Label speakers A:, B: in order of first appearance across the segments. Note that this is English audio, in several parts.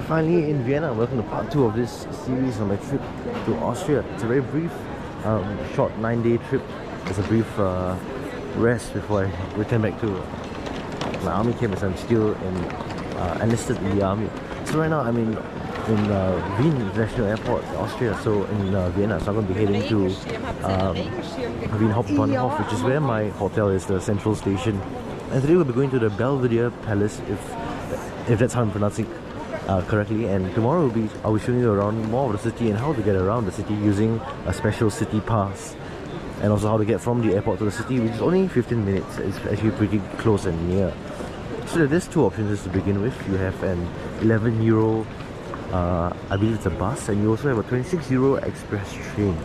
A: Finally in Vienna. Welcome to part 2 of this series on my trip to Austria. It's a very brief, short 9-day trip. It's a brief rest before I return back to my army camp, as I'm still enlisted in the army. So right now I'm in Wien International Airport, Austria, so in Vienna. So I'm going to be heading to Wien Hauptbahnhof, which is where my hotel is, the central station. And today we'll be going to the Belvedere Palace, if that's how I'm pronouncing correctly. And tomorrow I'll be showing you around more of the city and how to get around the city using a special city pass, and also how to get from the airport to the city, which is only 15 minutes. It's actually pretty close and near. So there's two options to begin with. You have an 11 euro, I believe it's a bus, and you also have a 26 euro express train.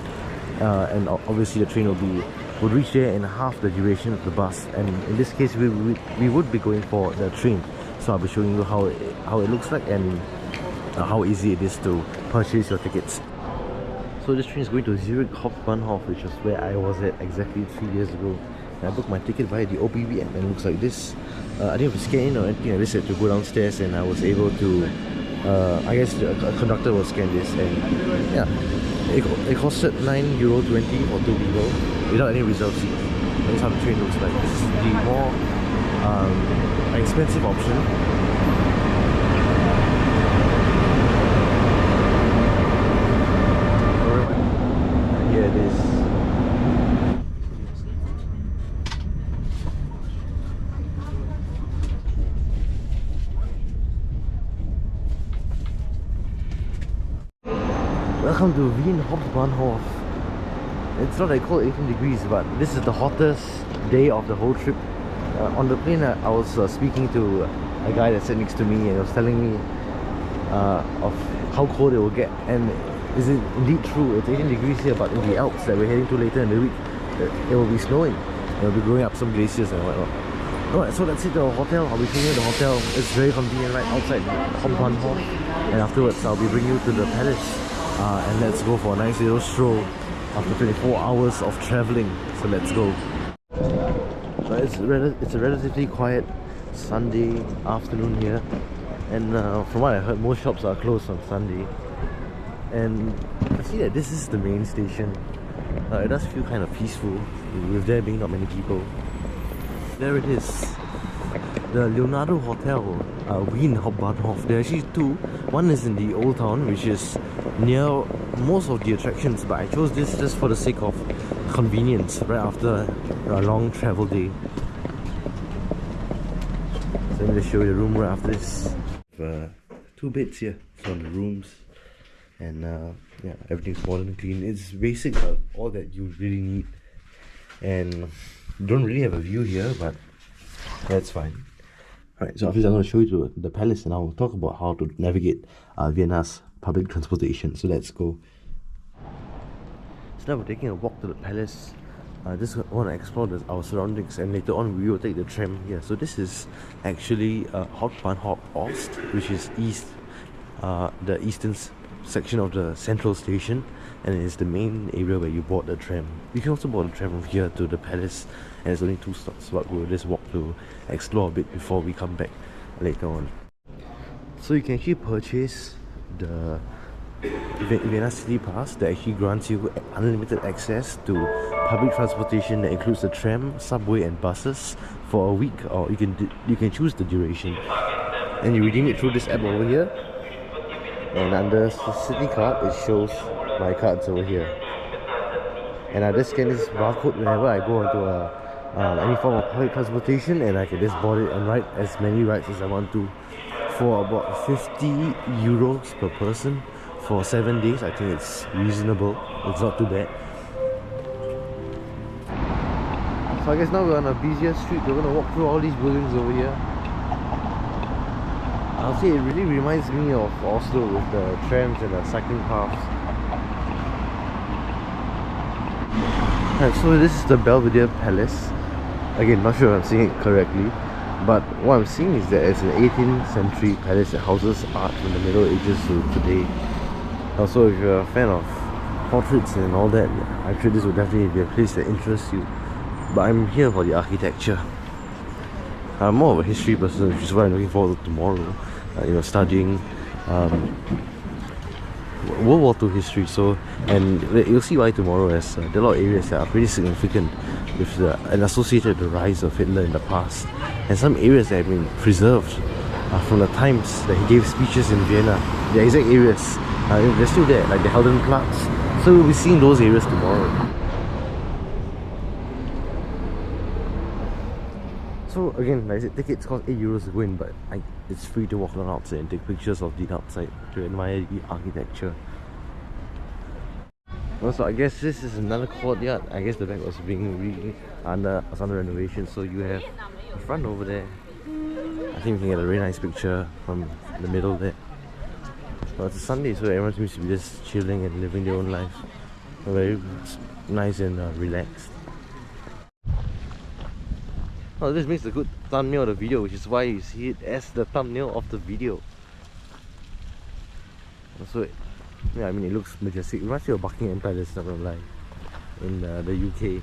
A: And obviously the train would reach there in half the duration of the bus, and in this case we would be going for the train. So I'll be showing you how it looks like and how easy it is to purchase your tickets. So this train is going to Zurich Hauptbahnhof, which was where I was at exactly 3 years ago. And I booked my ticket via the OPB app, and it looks like this. I didn't have to scan in or anything. I just had to go downstairs, and I was able to, I guess a conductor will scan this, and yeah, it costed €9.20 for 2 people without any reserve seat. That's how the train looks like. This is the more expensive option. Here it is. Welcome to Wien Hauptbahnhof. It's not like cold 18 degrees, but this is the hottest day of the whole trip. On the plane, I was speaking to a guy that sat next to me, and he was telling me of how cold it will get. And is it indeed true? It's 18 degrees here, but in the Alps that we're heading to later in the week, it will be snowing. It will be growing up some glaciers and whatnot. Alright, so that's it, the hotel. I'll be showing you the hotel. It's very convenient right outside Hauptbahnhof. And afterwards, I'll be bringing you to the palace. And let's go for a nice little stroll after 24 hours of traveling. So let's go. It's a relatively quiet Sunday afternoon here, and from what I heard, most shops are closed on Sunday. And I see that this is the main station. It does feel kind of peaceful, with there being not many people. There it is, the Leonardo Hotel, Wien Hauptbahnhof. There are actually two. One is in the Old Town, which is near most of the attractions, but I chose this just for the sake of convenience right after a long travel day. So let me just show you the room right after this. Two beds here for the rooms, and yeah, everything's modern and clean. It's basic, but all that you really need. And you don't really have a view here, but that's fine. Alright, so after this I'm going to show you the palace, and I'll talk about how to navigate Vienna's public transportation. So let's go. So now we're taking a walk to the palace. Just want to explore our surroundings, and later on we will take the tram here. So this is actually Hauptbahnhof Ost, which is east, the eastern section of the central station, and it is the main area where you board the tram. You can also board the tram from here to the palace, and it's only 2 stops, but we'll just walk to explore a bit before we come back later on. So you can actually purchase the Vienna City Pass that actually grants you unlimited access to public transportation that includes the tram, subway and buses for a week, or you can choose the duration, and you redeem it through this app over here. And under the city card, it shows my cards over here, and I just scan this barcode whenever I go into any form of public transportation, and I can just board it and ride as many rides as I want to for about 50 euros per person for 7 days. I think it's reasonable. It's not too bad. So I guess now we're on a busier street. We're going to walk through all these buildings over here. I'll say it really reminds me of Oslo with the trams and the cycling paths. Right, so this is the Belvedere Palace. Again, not sure if I'm saying it correctly, but what I'm seeing is that it's an 18th century palace that houses art from the Middle Ages to today. Also, if you're a fan of portraits and all that, I'm sure this would definitely be a place that interests you. But I'm here for the architecture. I'm more of a history person, which is what I'm looking forward to tomorrow. Studying World War II history. So, and you'll see why tomorrow, as there are a lot of areas that are pretty significant with and associated with the rise of Hitler in the past, and some areas that have been preserved from the times that he gave speeches in Vienna. The exact areas, they're still there, like the Heldenplatz. So we'll be seeing those areas tomorrow. So again, like I said, tickets cost €8 to go in, but it's free to walk around outside and take pictures of the outside to admire the architecture. Also, I guess this is another courtyard. I guess the back was being under renovation. So you have the front over there. I think you can get a really nice picture from the middle there. Well, it's a Sunday, so everyone seems to be just chilling and living their own life. Very nice and relaxed. Oh, this makes a good thumbnail of the video, which is why you see it as the thumbnail of the video. So, yeah, I mean, it looks majestic. It reminds me of Buckingham Palace, not gonna lie, in the UK.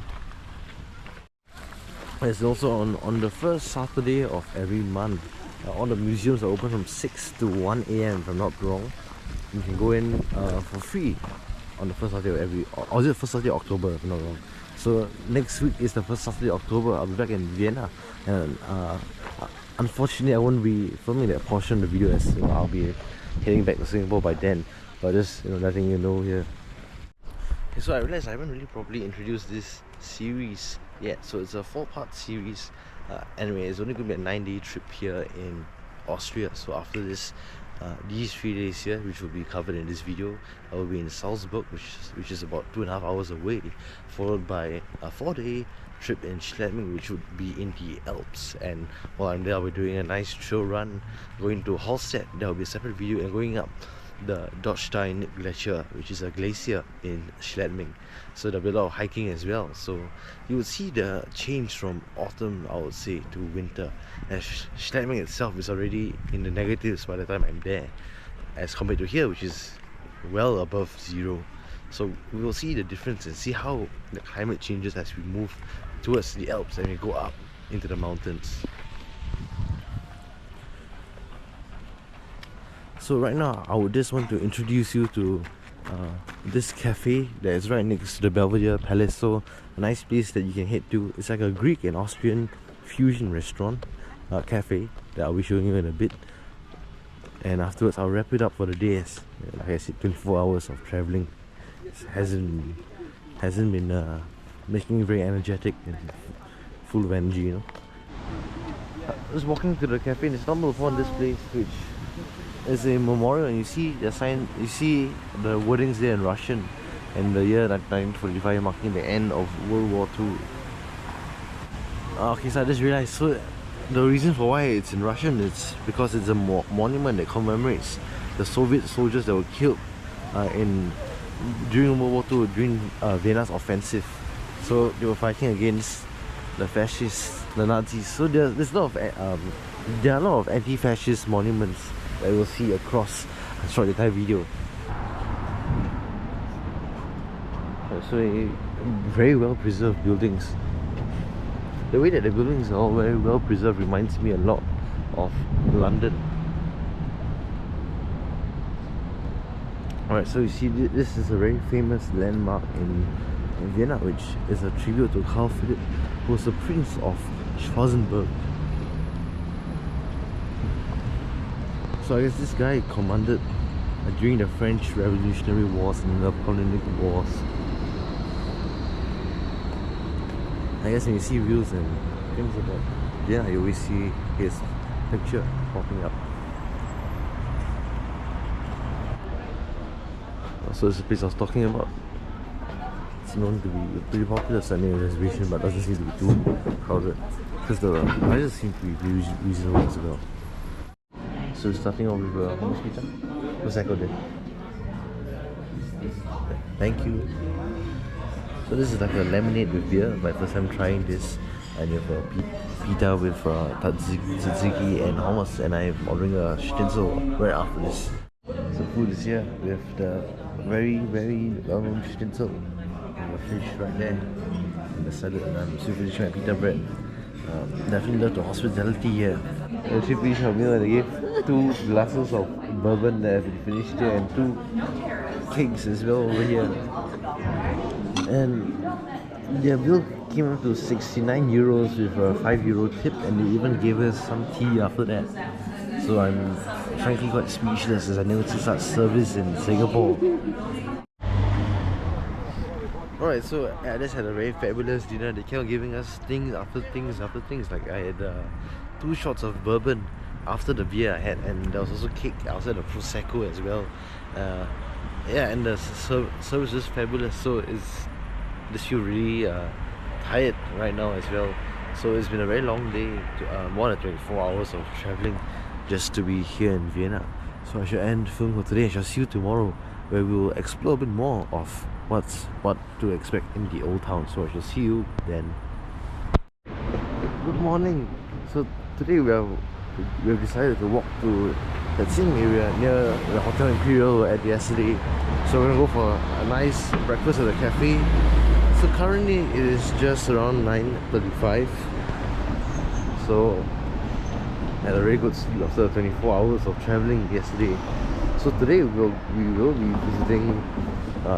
A: It's also on the first Saturday of every month. All the museums are open from 6 to 1 AM, if I'm not wrong. You can go in for free on the first Saturday of every, or is it first Saturday of October, if I'm not wrong. So next week is the first Saturday of October. I'll be back in Vienna, and unfortunately I won't be filming that portion of the video, as I'll be heading back to Singapore by then. But just letting you know here. Okay, so I realized I haven't really properly introduced this series yet. So it's a 4-part series. Anyway, it's only going to be a 9-day trip here in Austria. So after this, these 3 days here, which will be covered in this video, I will be in Salzburg, which is about 2.5 hours away, followed by a 4-day trip in Schladming, which would be in the Alps. And while I'm there, I'll be doing a nice trail run, going to Hallstatt. There will be a separate video, and going up the Dachstein Glacier, which is a glacier in Schladming. So there'll be a lot of hiking as well. So you will see the change from autumn, I would say, to winter, as Schladming itself is already in the negatives by the time I'm there, as compared to here, which is well above zero. So we will see the difference and see how the climate changes as we move towards the Alps and we go up into the mountains. So right now, I would just want to introduce you to this cafe that is right next to the Belvedere Palace. So a nice place that you can head to. It's like a Greek and Austrian fusion restaurant cafe that I'll be showing you in a bit. And afterwards, I'll wrap it up for the day. As, like I said, 24 hours of traveling. It hasn't been making me very energetic and full of energy, Just walking to the cafe and stumbled upon this place, which is a memorial, and you see the sign, you see the wordings there in Russian, and the year 1945 marking the end of World War II. Okay, so I just realized, so the reason for why it's in Russian is because it's a monument that commemorates the Soviet soldiers that were killed during World War II, during Vienna's offensive. So they were fighting against the fascists, the Nazis. So there are a lot of anti-fascist monuments that we'll see across the entire video. So very well preserved buildings. The way that the buildings are all very well preserved reminds me a lot of London. Alright, so you see this is a very famous landmark in Vienna, which is a tribute to Karl Philipp, who was the Prince of Schwarzenberg. So I guess this guy commanded during the French Revolutionary Wars and the Napoleonic Wars. I guess when you see views and things about Vienna, you always see his picture popping up. So this is the place I was talking about. It's known to be a pretty popular Sunday reservation, but doesn't seem to be too crowded because the prices seem to be reasonable as well. So starting off with hummus pizza. Prosecco there. Thank you. So this is like a lemonade with beer. My first time trying this. And you have a pita with tzatziki and hummus, and I'm ordering a schnitzel right after this. So food is here with the very well-known schnitzel. And the fish right there. And the salad, and I'm still finishing my pita bread. Definitely love the hospitality here. I actually finished our meal and they gave 2 glasses of bourbon that have been finished here and 2 kegs as well over here. And their bill came up to 69 euros with a €5 tip, and they even gave us some tea after that. So I'm frankly quite speechless as I never see such service in Singapore. Alright, so I just had a very fabulous dinner. They kept giving us things after things after things. Like I had 2 shots of bourbon after the beer I had, and there was also cake. I also had a prosecco as well. Yeah, and the service is fabulous. So it's just feel really tired right now as well. So it's been a very long day, more than 24 hours of traveling just to be here in Vienna. So I shall end film for today. I shall see you tomorrow, where we will explore a bit more of what to expect in the old town. So I shall see you then. Good morning. So today we have decided to walk to that same area near the Hotel Imperial at yesterday. So we're gonna go for a nice breakfast at the cafe. So currently it is just around 9:35. So had a very good sleep after 24 hours of traveling yesterday. So today we will be visiting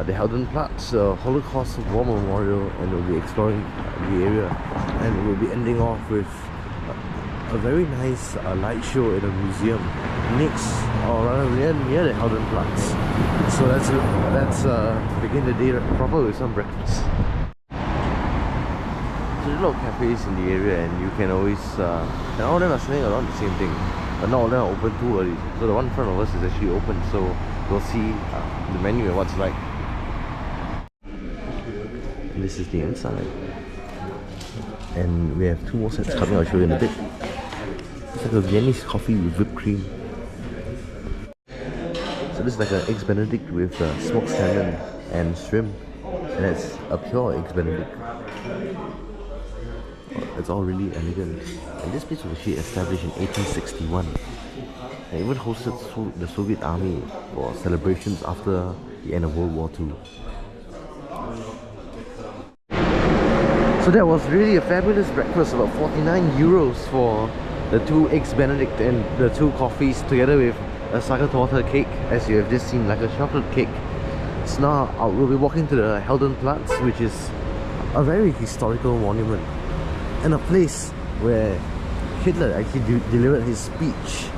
A: the Heldenplatz, Holocaust War Memorial, and we'll be exploring the area, and we'll be ending off with a very nice light show in a museum next, or rather near the Heldenplatz. So let's begin the day proper with some breakfast. So there's a lot of cafes in the area, and you can always and all of them are selling around the same thing, but not all of them are open too early. So the one in front of us is actually open, so we'll see the menu and what's like. And this is the inside, and we have 2 more sets coming. I'll show you in a bit. It's like a Viennese coffee with whipped cream. So this is like an eggs benedict with smoked salmon and shrimp, and it's a pure eggs benedict. It's all really elegant, and this place was actually established in 1861. And even hosted the Soviet army for celebrations after the end of World War II. So that was really a fabulous breakfast, about 49 euros for the 2 eggs benedict and the 2 coffees, together with a Sachertorte cake, as you have just seen, like a chocolate cake. So now we'll be walking to the Heldenplatz, which is a very historical monument, and a place where Hitler actually delivered his speech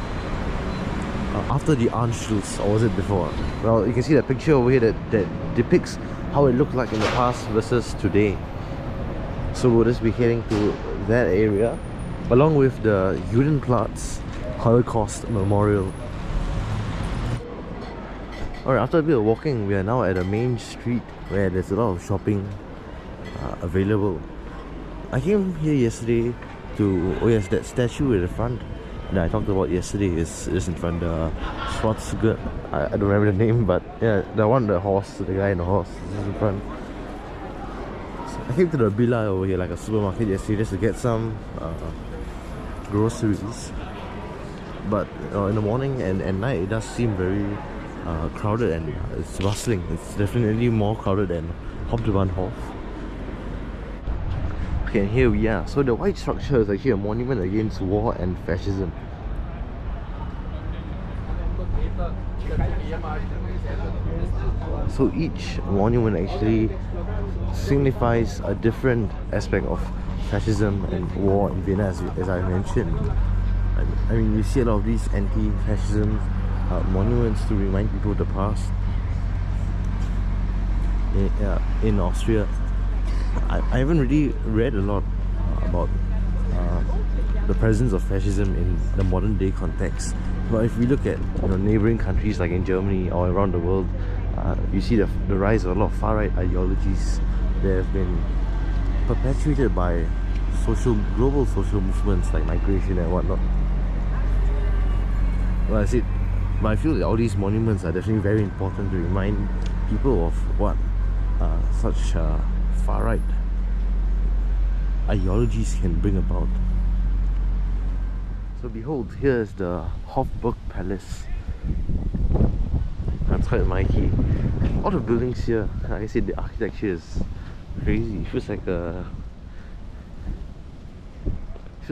A: after the Anschluss, or was it before? Well, you can see that picture over here that depicts how it looked like in the past versus today. So we'll just be heading to that area, along with the Judenplatz Holocaust Memorial. Alright, after a bit of walking, we are now at a main street where there's a lot of shopping available. I came here yesterday to, oh yes, that statue at the front that I talked about yesterday is in front, the Schwarzgurt. I don't remember the name, but yeah, the one, the horse, the guy in the horse is in front. So I came to the Billa over here, like a supermarket yesterday, just to get some groceries. But in the morning and at night, it does seem very crowded, and it's bustling. It's definitely more crowded than Hauptbahnhof. Okay, and here we are. So the white structure is actually a monument against war and fascism. So each monument actually signifies a different aspect of fascism and war in Vienna, as I mentioned. I mean, you see a lot of these anti-fascism monuments to remind people of the past. In Austria, I haven't really read a lot about the presence of fascism in the modern day context. But if we look at neighboring countries like in Germany or around the world, you see the rise of a lot of far-right ideologies that have been perpetuated by global social movements like migration and whatnot. Well, I feel that all these monuments are definitely very important to remind people of what such far-right ideologies can bring about. So behold, here is the Hofburg Palace. That's quite mighty. All the buildings here, like I said, the architecture is crazy. It feels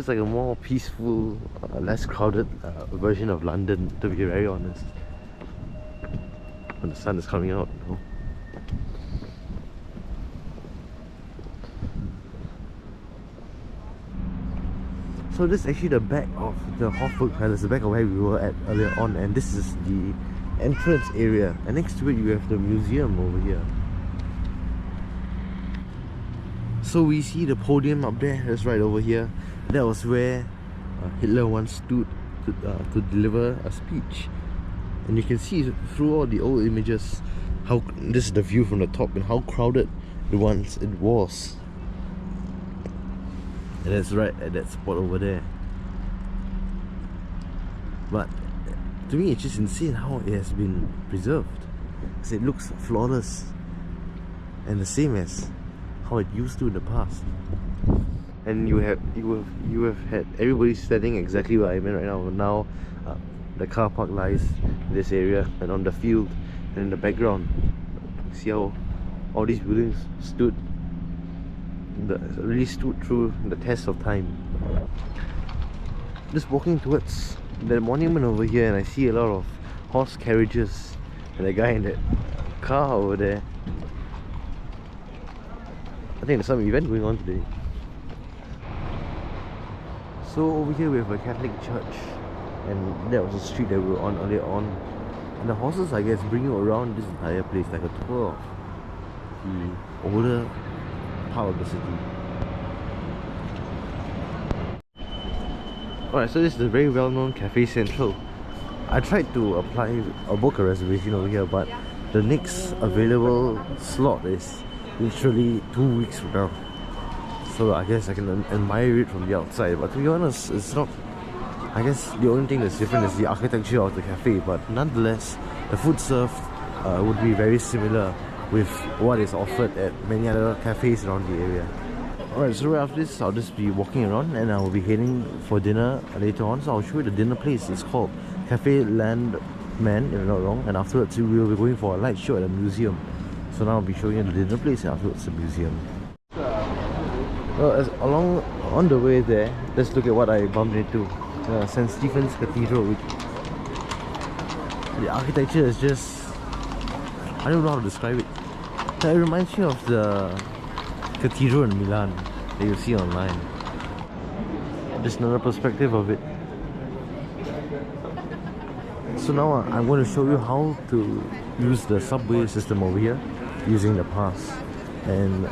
A: like a more peaceful, less crowded version of London, to be very honest. when the sun is coming out. You know? So this is actually the back of the Hofburg Palace, the back of where we were at earlier on, and this is the entrance area, and next to it you have the museum over here. So we see the podium up there, that's right over here. That was where Hitler once stood to deliver a speech. And you can see through all the old images how this is the view from the top and how crowded it once it was. And that's right at that spot over there. But to me it's just insane how it has been preserved, because it looks flawless and the same as how it used to in the past. And you have had everybody standing exactly where I'm in right now. Now the car park lies in this area and on the field, and in the background see how all these buildings really stood through the test of time. Just walking towards the monument over here, and I see a lot of horse carriages and a guy in that car over there. I think there's some event going on today. So over here we have a Catholic church, and that was the street that we were on earlier on. And the horses, I guess, bring you around this entire place, like a tour of the older part of the city. Alright, so this is the very well-known Cafe Central. I tried to apply or book a reservation over here, but the next available slot is literally 2 weeks from now. So I guess I can admire it from the outside, but to be honest, it's not. I guess the only thing that's different is the architecture of the cafe, but nonetheless the food served would be very similar with what is offered at many other cafes around the area. Alright, so right after this I'll just be walking around and I'll be heading for dinner later on. So I'll show you the dinner place. It's called Cafe Landman, if I'm not wrong, and afterwards we will be going for a light show at a museum. So now I'll be showing you the dinner place and afterwards the museum. Well, on the way there, let's look at what I bumped into. St. Stephen's Cathedral. The architecture is just, I don't know how to describe it. It reminds me of the cathedral in Milan that you see online. Just another perspective of it. So now I'm going to show you how to use the subway system over here using the pass. And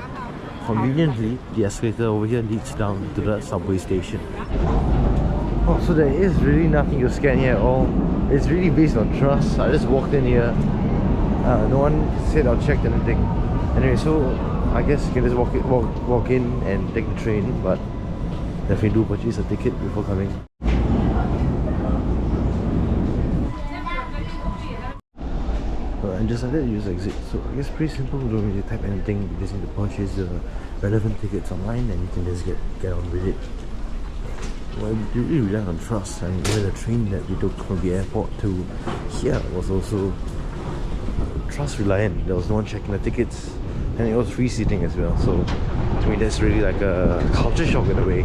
A: conveniently, the escalator over here leads down to the subway station. Oh, so there is really nothing to scan here at all. It's really based on trust. I just walked in here. No one said I'll check anything. Anyway, so I guess you can just walk in and take the train, but definitely do purchase a ticket before coming. And just like that, you just exit. So I guess pretty simple. You don't really type anything. You just need to purchase the relevant tickets online, and you can just get on with it. Well, you really rely on trust. I mean, even the train that we took from the airport to here was also trust reliant. There was no one checking the tickets, and it was free seating as well. So to me, that's really like a culture shock in a way.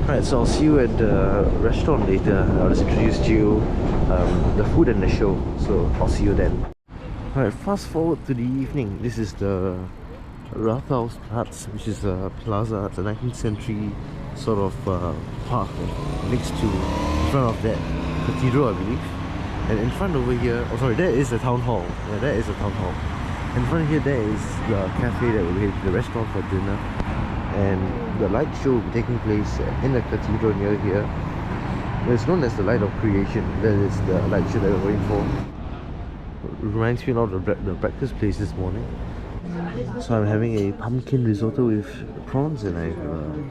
A: Alright, so I'll see you at the restaurant later. I'll just introduce to you the food and the show. So I'll see you then. Alright, fast forward to the evening. This is the Rathausplatz, which is a plaza. It's a 19th century sort of park next to, in front of that cathedral, I believe. And in front over here, oh sorry, that is the town hall. Yeah, that is the town hall. In front here, there is the cafe that we're heading to, the restaurant for dinner. And the light show will be taking place in the cathedral near here. It's known as the Light of Creation. That is the light show that we're waiting for. It reminds me a lot of the breakfast place this morning. So I'm having a pumpkin risotto with prawns, and I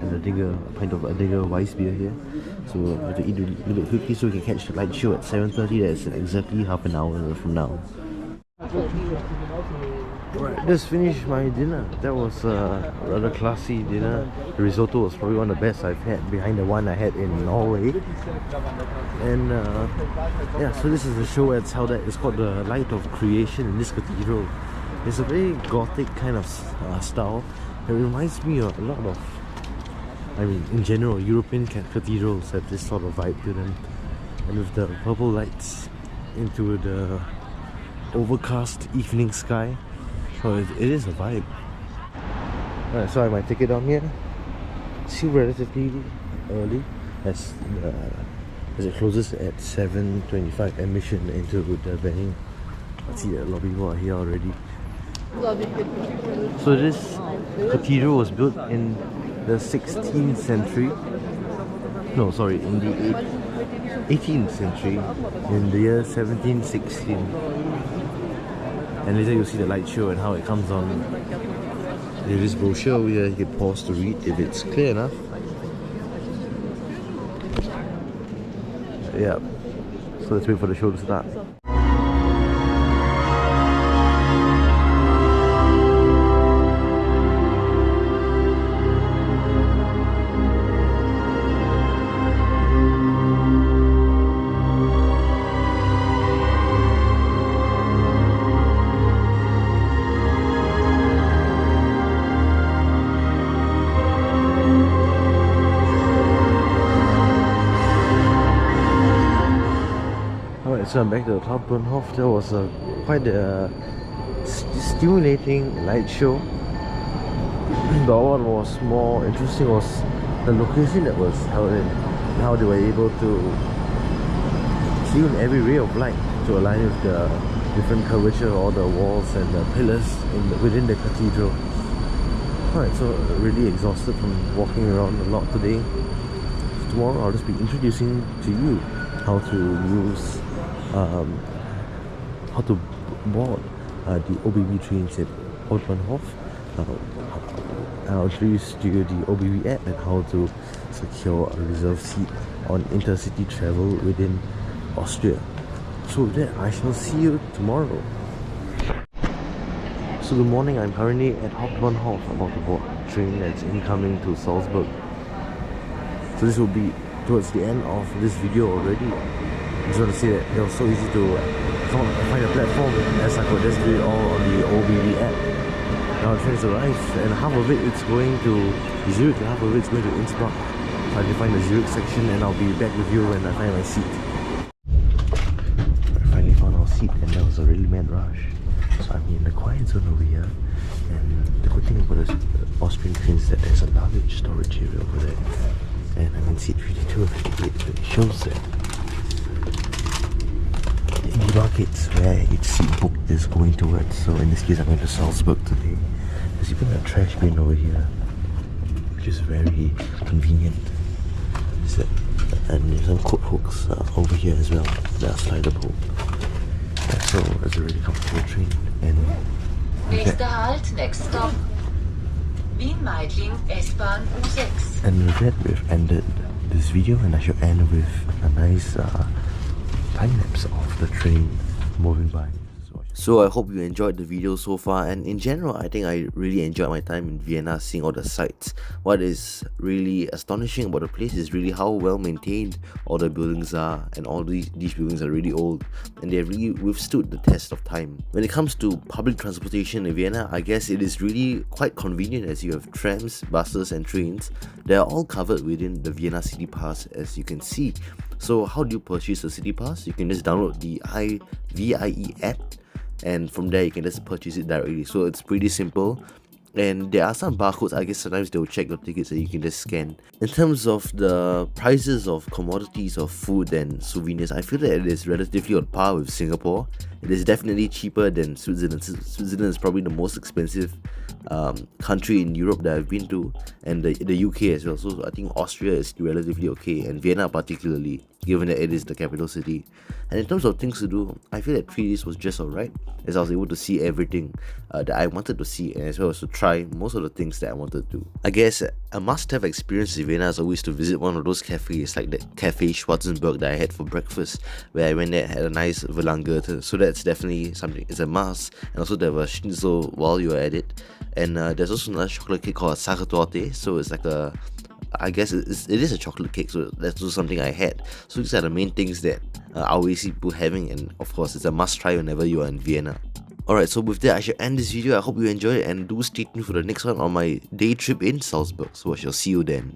A: have a pint of Adiger Weiss beer here. So we have to eat a little bit quickly so we can catch the light show at 7:30. That's in exactly half an hour from now. Right, just finished my dinner. That was a rather classy dinner. The risotto was probably one of the best I've had, behind the one I had in Norway. And yeah, so this is the show where it's held at. It's called the Light of Creation in this cathedral. It's a very gothic kind of style. It reminds me of a lot of, I mean, in general, European cathedrals have this sort of vibe to them. And with the purple lights into the overcast evening sky. So it is a vibe. Alright, so I might take it down here. Still relatively early as it closes at 7:25 admission into the venue. I see a lot of people are here already. So this cathedral was built in the 16th century. No, sorry, in the 18th century, in the year 1716. And later you'll see the light show and how it comes on. There's this brochure over here, you can pause to read if it's clear enough. Yeah, so let's wait for the show to start. So I'm back to the Hauptbahnhof. There was quite a stimulating light show. But what was more interesting was the location that was held in, and how they were able to tune every ray of light to align with the different curvature of all the walls and the pillars within the cathedral. Alright, so really exhausted from walking around a lot today. So tomorrow I'll just be introducing to you how to use how to board the OBB trains at Hauptbahnhof. I'll introduce to you the OBB app and how to secure a reserved seat on intercity travel within Austria. So with that, I shall see you tomorrow. So good morning, I'm currently at Hauptbahnhof, about to board a train that's incoming to Salzburg. So this will be towards the end of this video already. I just want to say that it was so easy to find a platform, as I could just do it all on the OBB app. Now the train's arrived, and half of it's going to Zurich, and half of it's going to Innsbruck. So I can find the Zurich section, and I'll be back with you when I find my seat. I finally found our seat, and that was a really mad rush. So I'm in the quiet zone over here, and the good thing about the Austrian trains is that there's a luggage storage area over there. And I'm in seat 52 and 58, so it shows that indicates where each seat booked is going towards. So in this case, I'm going to Salzburg today. There's even a trash bin over here, which is very convenient. And there's some coat hooks over here as well that are slidable. Yeah, so it's a really comfortable train. And
B: Nächster Halt, next stop. Wien-Meidling, S-Bahn U6.
A: And with that, we've ended this video, and I shall end with a nice time-lapse of the train moving by. So I hope you enjoyed the video so far, and in general I think I really enjoyed my time in Vienna, seeing all the sights. What is really astonishing about the place is really how well maintained all the buildings are, and all these buildings are really old and they have really withstood the test of time. When it comes to public transportation in Vienna, I guess it is really quite convenient, as you have trams, buses and trains. They are all covered within the Vienna City Pass, as you can see. So how do you purchase a City Pass? You can just download the VIE app, and from there you can just purchase it directly. So it's pretty simple, and there are some barcodes. I guess sometimes they'll check your tickets that you can just scan. In terms of the prices of commodities of food and souvenirs, I feel that it is relatively on par with Singapore. It is definitely cheaper than Switzerland. Switzerland is probably the most expensive country in Europe that I've been to, and the UK as well. So I think Austria is relatively okay, and Vienna particularly, given that it is the capital city. And in terms of things to do, I feel that 3 days was just alright, as I was able to see everything that I wanted to see, and as well as to try most of the things that I wanted to. I guess a must-have experience in Vienna is always to visit one of those cafes, like the Cafe Schwarzenberg that I had for breakfast, where I went there and had a nice Verlange. So that's definitely something, it's a must. And also there was schnitzel while you were at it. And there's also another chocolate cake called Sachertorte, so it's like a, I guess it is a chocolate cake, so that's also something I had. So these are the main things that I always see people having, and of course it's a must try whenever you are in Vienna. Alright, so with that I shall end this video. I hope you enjoyed it, and do stay tuned for the next one on my day trip in Salzburg. So I shall see you then.